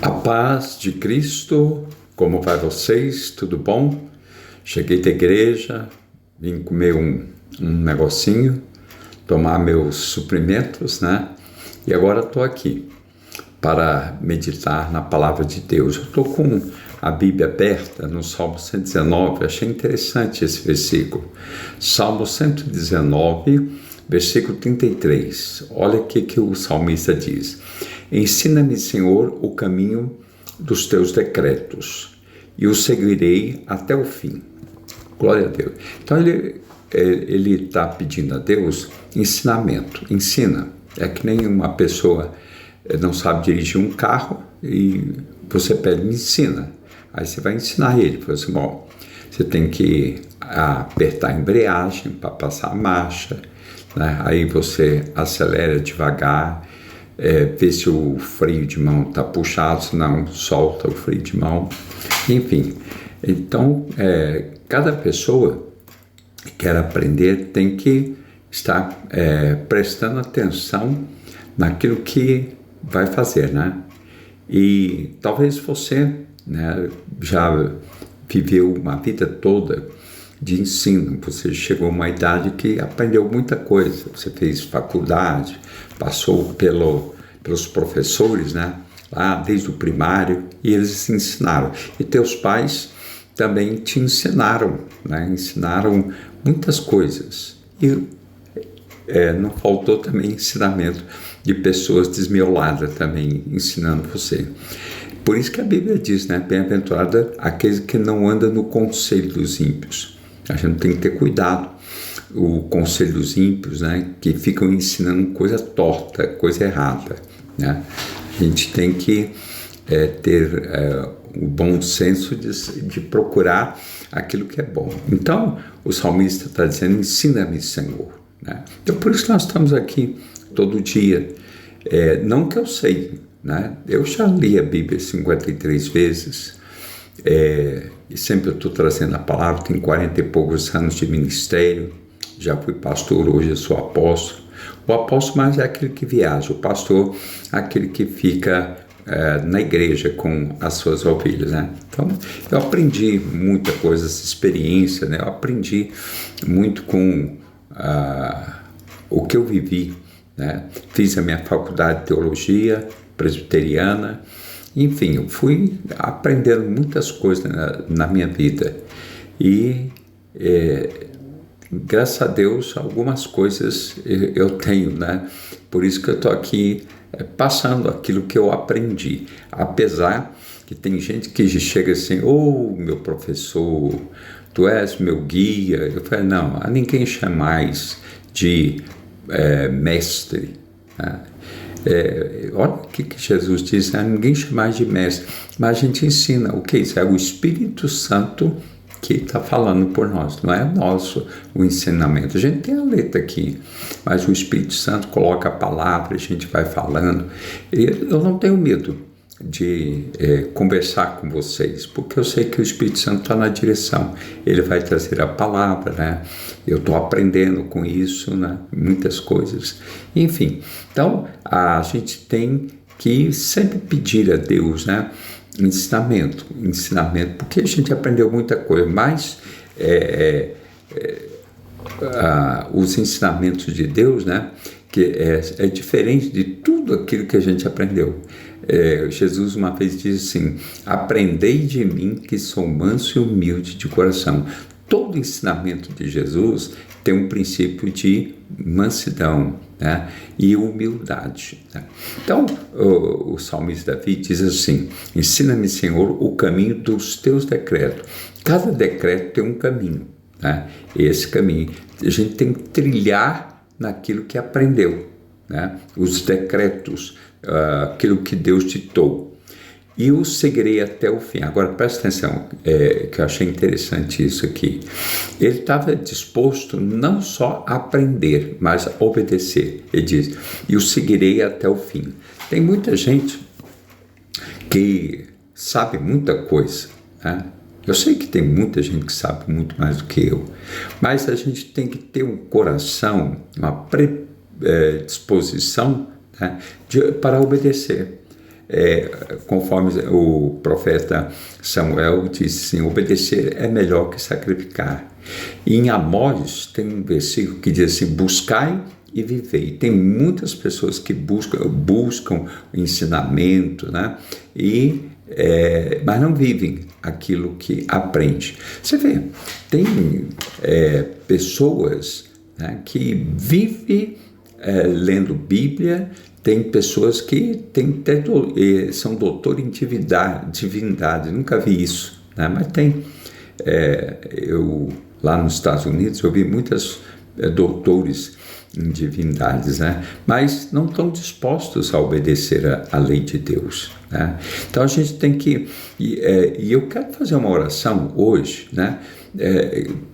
A paz de Cristo, como vai vocês? Tudo bom? Cheguei da igreja, vim comer um negocinho, tomar meus suprimentos, né? E agora estou aqui para meditar na palavra de Deus. Eu estou com a Bíblia aberta no Salmo 119, achei interessante esse versículo. Salmo 119, versículo 33. Olha o que o salmista diz. Ensina-me, Senhor, o caminho dos teus decretos, e o seguirei até o fim. Glória a Deus. Então ele está pedindo a Deus ensinamento. Ensina. É que nem uma pessoa não sabe dirigir um carro e você pede, me ensina. Aí você vai ensinar ele. Fala assim, bom, você tem que apertar a embreagem para passar a marcha, né? Aí você acelera devagar, vê se o freio de mão está puxado, se não, solta o freio de mão. Enfim, então cada pessoa que quer aprender tem que estar prestando atenção naquilo que vai fazer, né? E talvez você, né, já viveu uma vida toda de ensino, você chegou a uma idade que aprendeu muita coisa, você fez faculdade, passou pelos professores, né, lá desde o primário, e eles ensinaram. E teus pais também te ensinaram, né, ensinaram muitas coisas. E não faltou também ensinamento de pessoas desmioladas também ensinando você. Por isso que a Bíblia diz, né, bem-aventurado aqueles que não andam no conselho dos ímpios. A gente tem que ter cuidado. O conselho dos ímpios, né, que ficam ensinando coisa torta, coisa errada, né? A gente tem que ter o bom senso de procurar aquilo que é bom. Então, o salmista está dizendo, ensina-me, Senhor, né? Então, por isso que nós estamos aqui todo dia. Não que eu sei, né? Eu já li a Bíblia 53 vezes, e sempre eu estou trazendo a palavra, tenho 40 e poucos anos de ministério, já fui pastor, hoje eu sou apóstolo. O apóstolo mais é aquele que viaja, o pastor é aquele que fica na igreja com as suas ovelhas, né? Então, eu aprendi muita coisa, essa experiência, né? Eu aprendi muito com o que eu vivi, né? Fiz a minha faculdade de teologia presbiteriana, enfim, eu fui aprendendo muitas coisas na minha vida e graças a Deus algumas coisas eu tenho, né? Por isso que eu estou aqui passando aquilo que eu aprendi, apesar que tem gente que chega assim, meu professor, tu és meu guia. Eu falei, não, a ninguém chama mais de mestre, né? Olha o que Jesus diz, né? Ninguém chama mais de mestre, mas a gente ensina. O que é isso? É o Espírito Santo que está falando por nós, não é nosso o ensinamento. A gente tem a letra aqui, mas o Espírito Santo coloca a palavra, a gente vai falando. E eu não tenho medo de conversar com vocês, porque eu sei que o Espírito Santo está na direção, ele vai trazer a palavra, né? Eu estou aprendendo com isso, né? Muitas coisas, enfim. Então a gente tem que sempre pedir a Deus, né, ensinamento, porque a gente aprendeu muita coisa, mas os ensinamentos de Deus, né, que é diferente de tudo aquilo que a gente aprendeu. Jesus uma vez disse assim, aprendei de mim que sou manso e humilde de coração. Todo ensinamento de Jesus tem um princípio de mansidão, né, e humildade, né? Então, o salmista Davi diz assim, ensina-me, Senhor, o caminho dos teus decretos. Cada decreto tem um caminho, né? Esse caminho a gente tem que trilhar naquilo que aprendeu, né? Os decretos, aquilo que Deus ditou. E o seguirei até o fim. Agora, presta atenção, que eu achei interessante isso aqui. Ele estava disposto não só a aprender, mas a obedecer. Ele diz, e o seguirei até o fim. Tem muita gente que sabe muita coisa, né? Eu sei que tem muita gente que sabe muito mais do que eu, mas a gente tem que ter um coração, uma predisposição, né, para obedecer. conforme o profeta Samuel disse assim, obedecer é melhor que sacrificar. E em Amós tem um versículo que diz assim, buscai e vivei. Tem muitas pessoas que buscam ensinamento, né? Mas não vivem aquilo que aprende. Você vê, tem pessoas, né, que vivem lendo Bíblia, tem pessoas que são doutor em divindade, nunca vi isso, né? Mas tem. Lá nos Estados Unidos eu vi muitos doutores em divindades, né? Mas não estão dispostos a obedecer a lei de Deus, né? Então a gente tem que... E eu quero fazer uma oração hoje, né?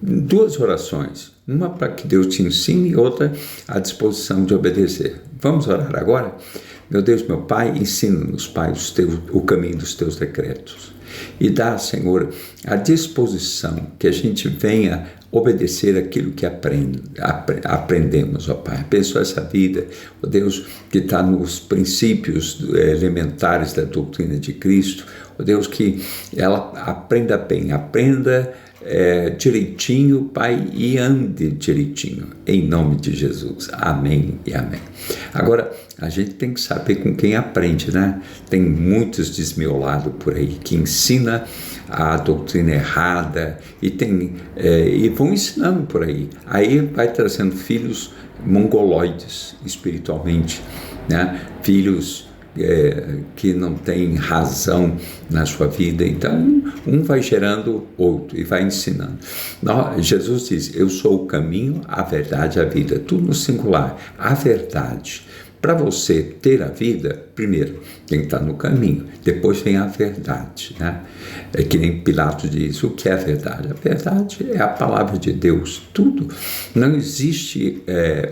2 orações, uma para que Deus te ensine e outra à disposição de obedecer. Vamos orar agora? Meu Deus, meu Pai, ensina-nos, Pai, o caminho dos teus decretos. E dá, Senhor, a disposição que a gente venha obedecer aquilo que aprendemos, ó Pai. Abençoa essa vida, ó Deus, que está nos princípios elementares da doutrina de Cristo, ó Deus, que ela aprenda bem, aprenda direitinho, Pai, e ande direitinho, em nome de Jesus. Amém e amém. Agora, a gente tem que saber com quem aprende, né? Tem muitos desmiolados por aí que ensina a doutrina errada e vão ensinando por aí. Aí vai trazendo filhos mongoloides espiritualmente, né? Filhos que não tem razão na sua vida. Então, um vai gerando outro e vai ensinando. Jesus diz, eu sou o caminho, a verdade e a vida. Tudo no singular. A verdade. Para você ter a vida, primeiro, tem que estar no caminho. Depois vem a verdade, né? É que nem Pilatos diz, o que é a verdade? A verdade é a palavra de Deus, tudo. Não existe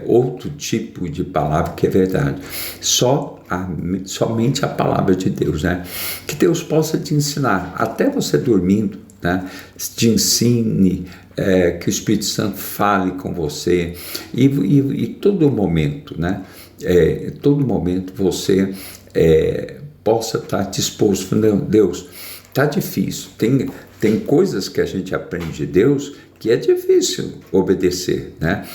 outro tipo de palavra que é verdade. Somente a palavra de Deus, né? Que Deus possa te ensinar, até você dormindo, né? Te ensine, que o Espírito Santo fale com você e todo momento, né? Todo momento você possa estar disposto. Não, Deus, está difícil. Tem coisas que a gente aprende de Deus que é difícil obedecer, né?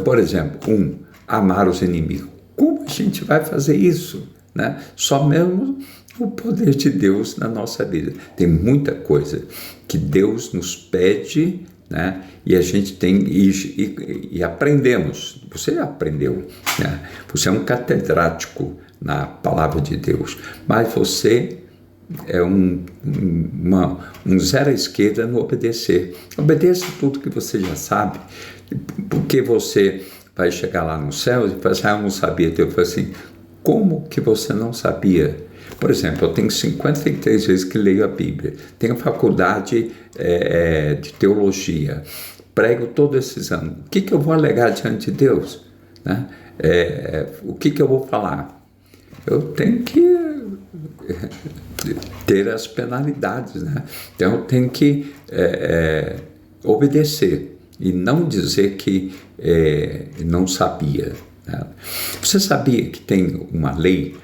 Por exemplo, amar os inimigos. Como a gente vai fazer isso, né? Só mesmo o poder de Deus na nossa vida. Tem muita coisa que Deus nos pede, né? E a gente tem e aprendemos. Você aprendeu, né? Você é um catedrático na palavra de Deus, mas você é um zero à esquerda no obedecer. Obedeça tudo que você já sabe, porque você vai chegar lá no céu e falar assim, eu não sabia. Eu falo assim, como que você não sabia? Por exemplo, eu tenho 53 vezes que leio a Bíblia, tenho faculdade de teologia, prego todos esses anos. O que eu vou alegar diante de Deus, né? O que eu vou falar? Eu tenho que ter as penalidades, né? Então eu tenho que obedecer e não dizer que não sabia, né? Você sabia que tem uma lei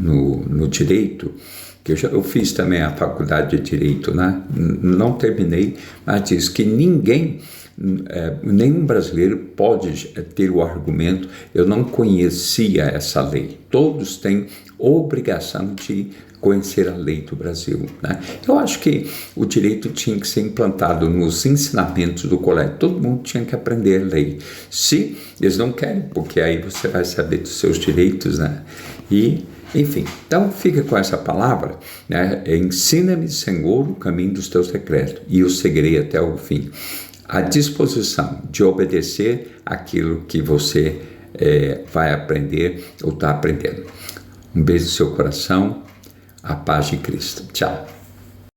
no direito, que eu fiz também a faculdade de Direito, né? Não terminei, mas diz que nenhum brasileiro pode ter o argumento, eu não conhecia essa lei. Todos têm obrigação de conhecer a lei do Brasil, né? Eu acho que o direito tinha que ser implantado nos ensinamentos do colégio. Todo mundo tinha que aprender a lei. Se eles não querem, porque aí você vai saber dos seus direitos, né? E, enfim, então fica com essa palavra, né? Ensina-me, Senhor, o caminho dos teus decretos, e eu seguirei até o fim. A disposição de obedecer aquilo que você vai aprender ou está aprendendo. Um beijo no seu coração, a paz de Cristo. Tchau.